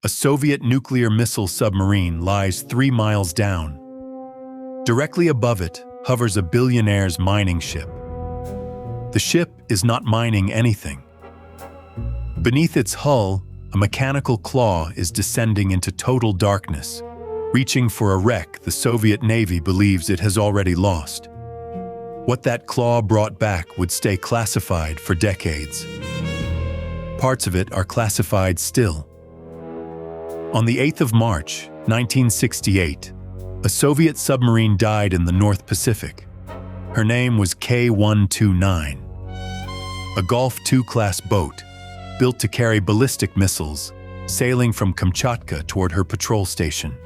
A Soviet nuclear missile submarine lies 3 miles down. Directly above it hovers a billionaire's mining ship. The ship is not mining anything. Beneath its hull, a mechanical claw is descending into total darkness, reaching for a wreck the Soviet Navy believes it has already lost. What that claw brought back would stay classified for decades. Parts of it are classified still. On the 8th of March, 1968, a Soviet submarine died in the North Pacific. Her name was K-129, a Golf II-class boat built to carry ballistic missiles, sailing from Kamchatka toward her patrol station.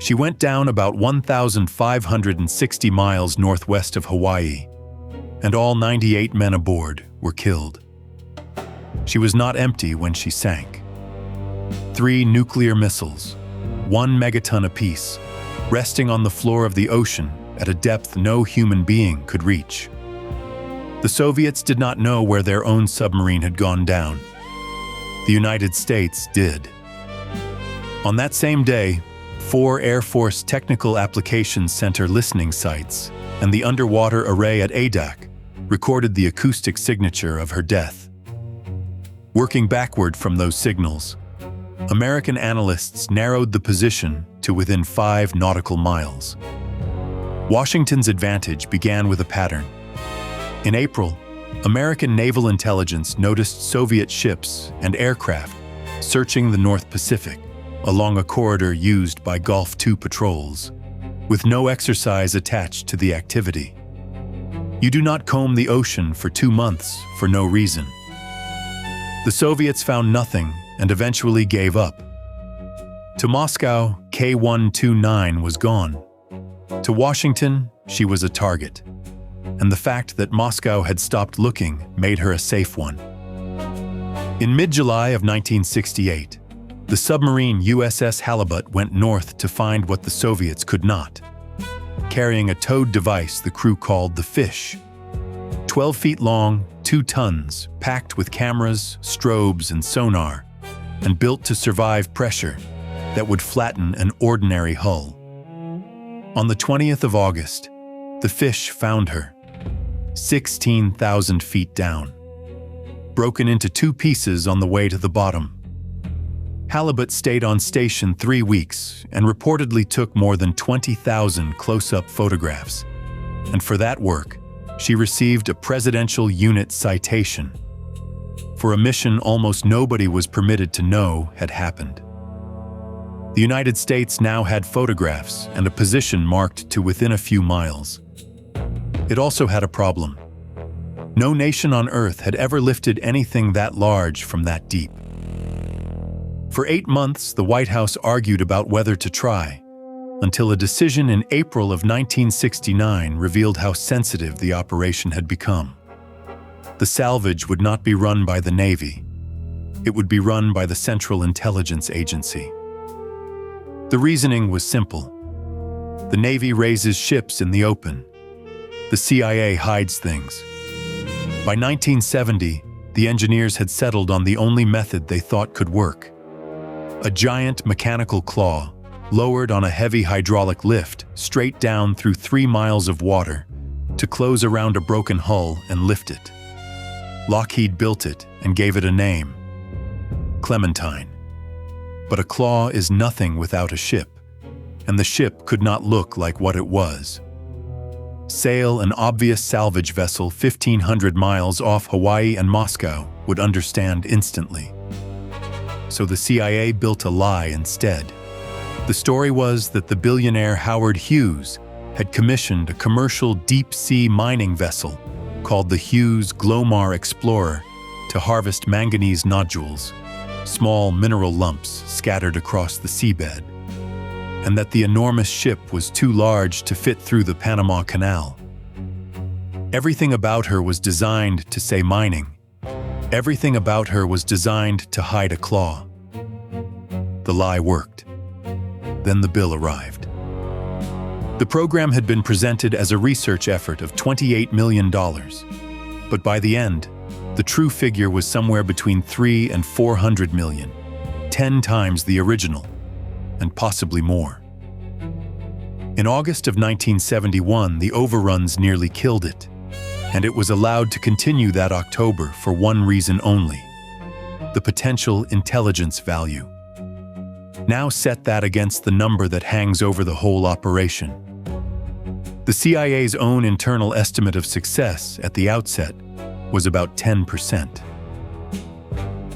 She went down about 1,560 miles northwest of Hawaii, and all 98 men aboard were killed. She was not empty when she sank. 3 nuclear missiles, 1 megaton apiece, resting on the floor of the ocean at a depth no human being could reach. The Soviets did not know where their own submarine had gone down. The United States did. On that same day, 4 Air Force Technical Applications Center listening sites and the underwater array at Adak recorded the acoustic signature of her death. Working backward from those signals, American analysts narrowed the position to within 5 nautical miles. Washington's advantage began with a pattern. In April, American naval intelligence noticed Soviet ships and aircraft searching the North Pacific along a corridor used by Gulf II patrols, with no exercise attached to the activity. You do not comb the ocean for 2 months for no reason. The Soviets found nothing and eventually gave up. To Moscow, K-129 was gone. To Washington, she was a target. And the fact that Moscow had stopped looking made her a safe one. In mid-July of 1968, the submarine USS Halibut went north to find what the Soviets could not, carrying a towed device the crew called the Fish. 12 feet long, 2 tons, packed with cameras, strobes, and sonar, and built to survive pressure that would flatten an ordinary hull. On the 20th of August, the Fish found her, 16,000 feet down, broken into 2 pieces on the way to the bottom. Halibut stayed on station 3 weeks and reportedly took more than 20,000 close-up photographs. And for that work, she received a Presidential Unit Citation for a mission almost nobody was permitted to know had happened. The United States now had photographs and a position marked to within a few miles. It also had a problem. No nation on Earth had ever lifted anything that large from that deep. For 8 months, the White House argued about whether to try, until a decision in April of 1969 revealed how sensitive the operation had become. The salvage would not be run by the Navy. It would be run by the Central Intelligence Agency. The reasoning was simple. The Navy raises ships in the open. The CIA hides things. By 1970, the engineers had settled on the only method they thought could work. A giant mechanical claw, lowered on a heavy hydraulic lift straight down through 3 miles of water to close around a broken hull and lift it. Lockheed built it and gave it a name, Clementine. But a claw is nothing without a ship, and the ship could not look like what it was. Sail an obvious salvage vessel 1,500 miles off Hawaii and Moscow would understand instantly. So the CIA built a lie instead. The story was that the billionaire Howard Hughes had commissioned a commercial deep-sea mining vessel called the Hughes Glomar Explorer to harvest manganese nodules, small mineral lumps scattered across the seabed, and that the enormous ship was too large to fit through the Panama Canal. Everything about her was designed to say mining. Everything about her was designed to hide a claw. The lie worked. Then the bill arrived. The program had been presented as a research effort of $28 million, but by the end, the true figure was somewhere between $300 and $400 million, 10 times the original, and possibly more. In August of 1971, the overruns nearly killed it, and it was allowed to continue that October for one reason only: the potential intelligence value. Now set that against the number that hangs over the whole operation. The CIA's own internal estimate of success at the outset was about 10%.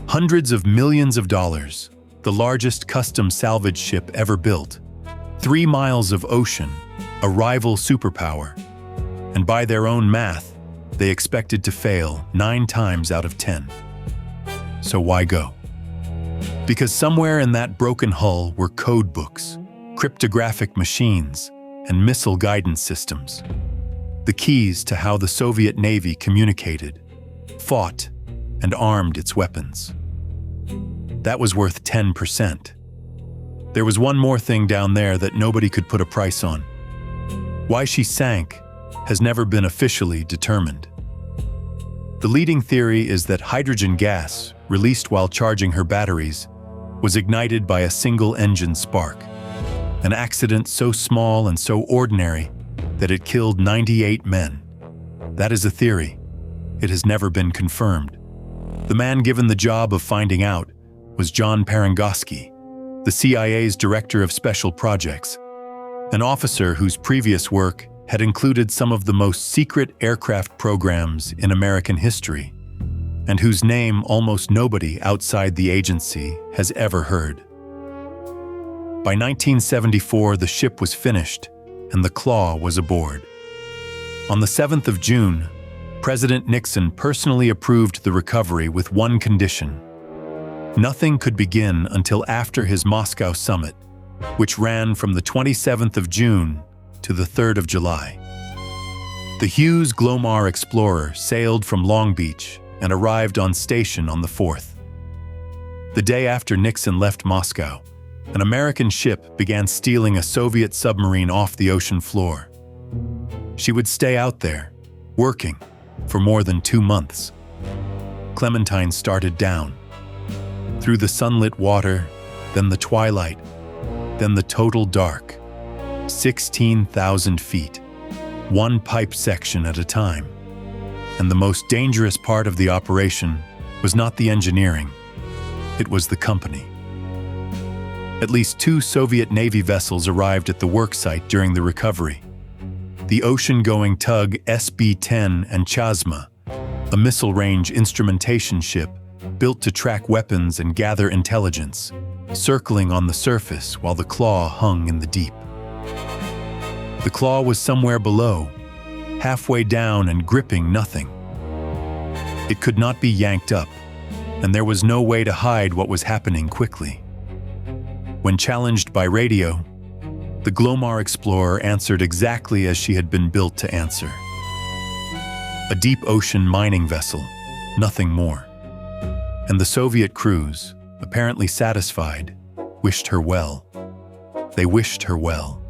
Hundreds of millions of dollars, the largest custom salvage ship ever built, 3 miles of ocean, a rival superpower, and by their own math, they expected to fail 9 times out of 10. So why go? Because somewhere in that broken hull were code books, cryptographic machines, and missile guidance systems. The keys to how the Soviet Navy communicated, fought, and armed its weapons. That was worth 10%. There was one more thing down there that nobody could put a price on. Why she sank has never been officially determined. The leading theory is that hydrogen gas, released while charging her batteries, was ignited by a single engine spark, an accident so small and so ordinary that it killed 98 men. That is a theory. It has never been confirmed. The man given the job of finding out was John Parangosky, the CIA's Director of Special Projects, an officer whose previous work had included some of the most secret aircraft programs in American history, and whose name almost nobody outside the agency has ever heard. By 1974, the ship was finished, and the Claw was aboard. On the 7th of June, President Nixon personally approved the recovery with one condition. Nothing could begin until after his Moscow summit, which ran from the 27th of June to the 3rd of July. The Hughes Glomar Explorer sailed from Long Beach and arrived on station on the 4th. The day after Nixon left Moscow, an American ship began stealing a Soviet submarine off the ocean floor. She would stay out there, working, for more than 2 months. Clementine started down. Through the sunlit water, then the twilight, then the total dark. 16,000 feet, one pipe section at a time. And the most dangerous part of the operation was not the engineering, it was the company. At least 2 Soviet Navy vessels arrived at the worksite during the recovery. The ocean-going tug SB-10 and Chazma, a missile-range instrumentation ship built to track weapons and gather intelligence, circling on the surface while the Claw hung in the deep. The Claw was somewhere below, halfway down and gripping nothing. It could not be yanked up, and there was no way to hide what was happening quickly. When challenged by radio, the Glomar Explorer answered exactly as she had been built to answer. A deep ocean mining vessel, nothing more. And the Soviet crews, apparently satisfied, wished her well. They wished her well.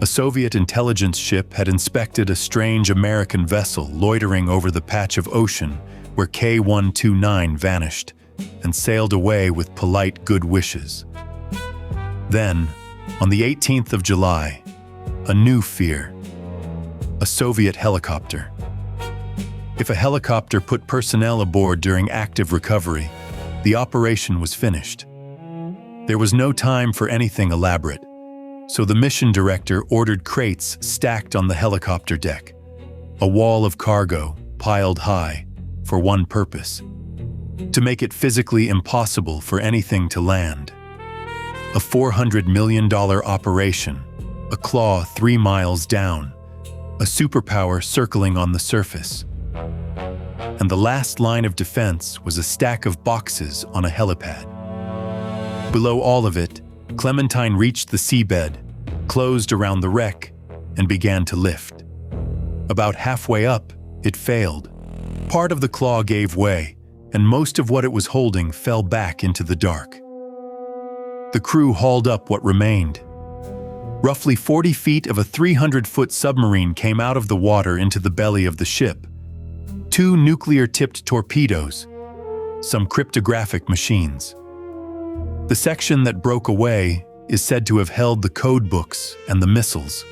A Soviet intelligence ship had inspected a strange American vessel loitering over the patch of ocean where K-129 vanished and sailed away with polite good wishes. Then, on the 18th of July, a new fear: a Soviet helicopter. If a helicopter put personnel aboard during active recovery, the operation was finished. There was no time for anything elaborate, so the mission director ordered crates stacked on the helicopter deck, a wall of cargo piled high, for one purpose: to make it physically impossible for anything to land. A $400 million operation, a Claw 3 miles down, a superpower circling on the surface. And the last line of defense was a stack of boxes on a helipad. Below all of it, Clementine reached the seabed, closed around the wreck, and began to lift. About halfway up, it failed. Part of the Claw gave way, and most of what it was holding fell back into the dark. The crew hauled up what remained. Roughly 40 feet of a 300-foot submarine came out of the water into the belly of the ship. 2 nuclear-tipped torpedoes, some cryptographic machines, The section that broke away is said to have held the code books and the missiles,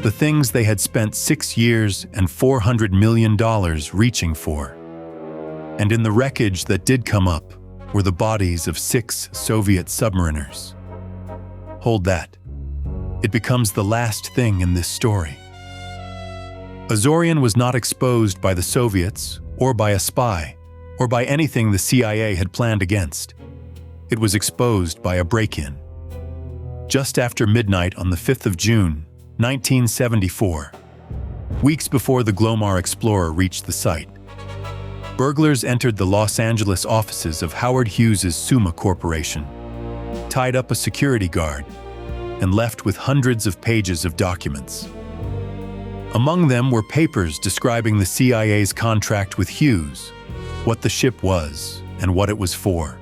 the things they had spent 6 years and $400 million reaching for. And in the wreckage that did come up were the bodies of 6 Soviet submariners. Hold that. It becomes the last thing in this story. Azorian was not exposed by the Soviets, or by a spy, or by anything the CIA had planned against. It was exposed by a break-in. Just after midnight on the 5th of June, 1974, weeks before the Glomar Explorer reached the site, burglars entered the Los Angeles offices of Howard Hughes' Summa Corporation, tied up a security guard, and left with hundreds of pages of documents. Among them were papers describing the CIA's contract with Hughes, what the ship was, and what it was for.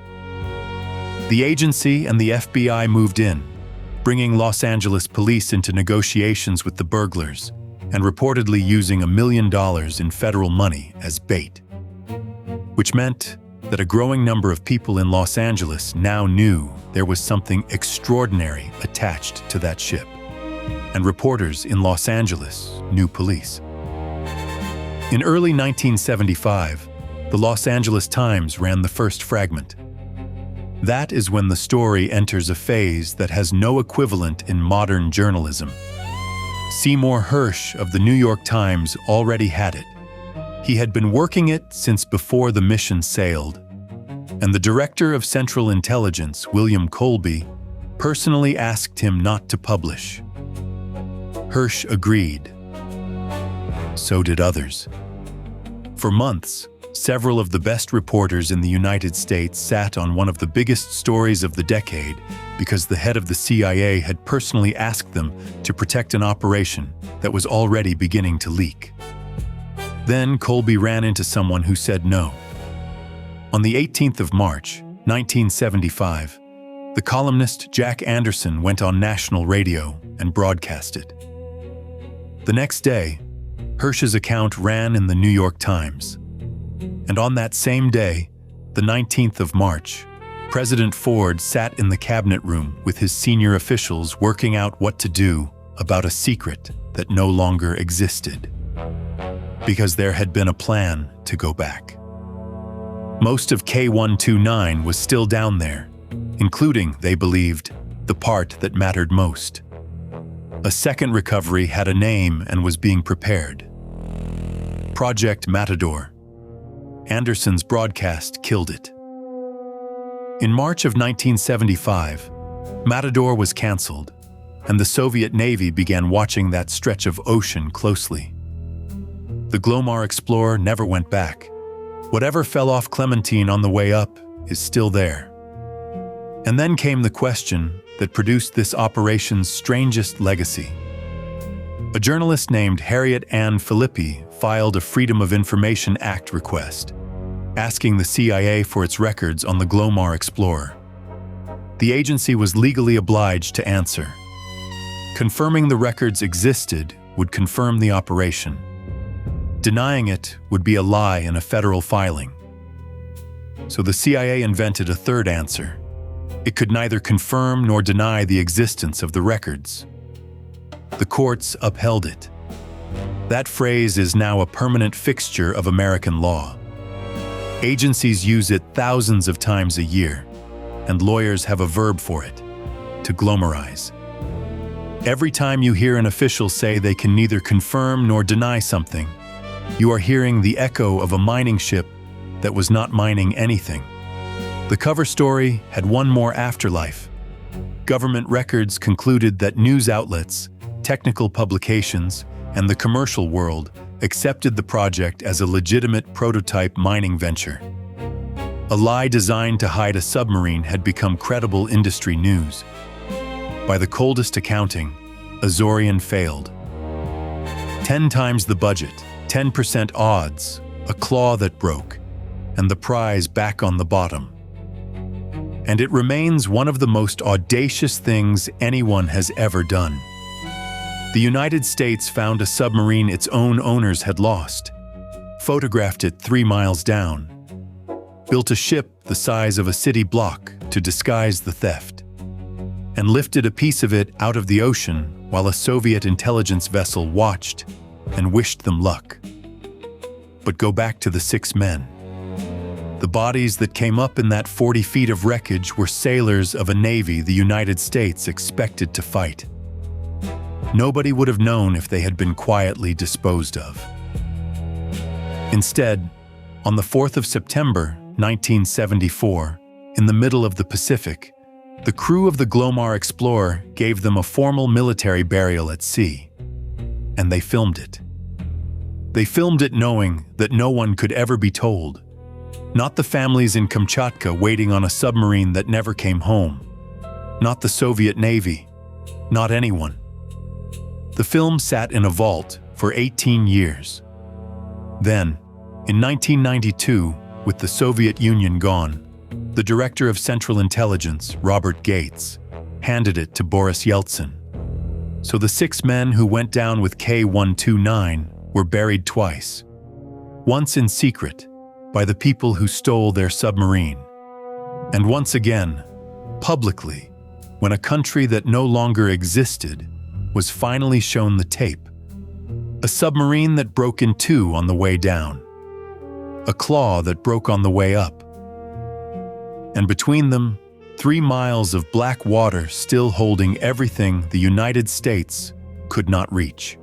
The agency and the FBI moved in, bringing Los Angeles police into negotiations with the burglars and reportedly using $1 million in federal money as bait, which meant that a growing number of people in Los Angeles now knew there was something extraordinary attached to that ship, and reporters in Los Angeles knew police. In early 1975, the Los Angeles Times ran the first fragment. That is when the story enters a phase that has no equivalent in modern journalism. Seymour Hersh of the New York Times already had it. He had been working it since before the mission sailed, and the director of Central Intelligence, William Colby, personally asked him not to publish. Hersh agreed. So did others. For months, several of the best reporters in the United States sat on one of the biggest stories of the decade because the head of the CIA had personally asked them to protect an operation that was already beginning to leak. Then Colby ran into someone who said no. On the 18th of March, 1975, the columnist Jack Anderson went on national radio and broadcasted. The next day, Hersh's account ran in the New York Times. And on that same day, the 19th of March, President Ford sat in the cabinet room with his senior officials working out what to do about a secret that no longer existed, because there had been a plan to go back. Most of K-129 was still down there, including, they believed, the part that mattered most. A second recovery had a name and was being prepared. Project Matador. Anderson's broadcast killed it. In March of 1975, Matador was canceled, and the Soviet Navy began watching that stretch of ocean closely. The Glomar Explorer never went back. Whatever fell off Clementine on the way up is still there. And then came the question that produced this operation's strangest legacy. A journalist named Harriet Ann Philippi filed a Freedom of Information Act request, asking the CIA for its records on the Glomar Explorer. The agency was legally obliged to answer. Confirming the records existed would confirm the operation. Denying it would be a lie in a federal filing. So the CIA invented a third answer. It could neither confirm nor deny the existence of the records. The courts upheld it. That phrase is now a permanent fixture of American law. Agencies use it thousands of times a year, and lawyers have a verb for it, to glomarize. Every time you hear an official say they can neither confirm nor deny something, you are hearing the echo of a mining ship that was not mining anything. The cover story had one more afterlife. Government records concluded that news outlets, technical publications, and the commercial world accepted the project as a legitimate prototype mining venture. A lie designed to hide a submarine had become credible industry news. By the coldest accounting, Azorian failed. 10 times the budget, 10% odds, a claw that broke, and the prize back on the bottom. And it remains one of the most audacious things anyone has ever done. The United States found a submarine its own owners had lost, photographed it 3 miles down, built a ship the size of a city block to disguise the theft, and lifted a piece of it out of the ocean while a Soviet intelligence vessel watched and wished them luck. But go back to the 6 men. The bodies that came up in that 40 feet of wreckage were sailors of a navy the United States expected to fight. Nobody would have known if they had been quietly disposed of. Instead, on the 4th of September, 1974, in the middle of the Pacific, the crew of the Glomar Explorer gave them a formal military burial at sea, and they filmed it. They filmed it knowing that no one could ever be told. Not the families in Kamchatka waiting on a submarine that never came home. Not the Soviet Navy. Not anyone. The film sat in a vault for 18 years. Then, in 1992, with the Soviet Union gone, the director of Central Intelligence, Robert Gates, handed it to Boris Yeltsin. So the 6 men who went down with K-129 were buried twice. Once in secret, by the people who stole their submarine. And once again, publicly, when a country that no longer existed was finally shown the tape. A submarine that broke in 2 on the way down. A claw that broke on the way up. And between them, 3 miles of black water still holding everything the United States could not reach.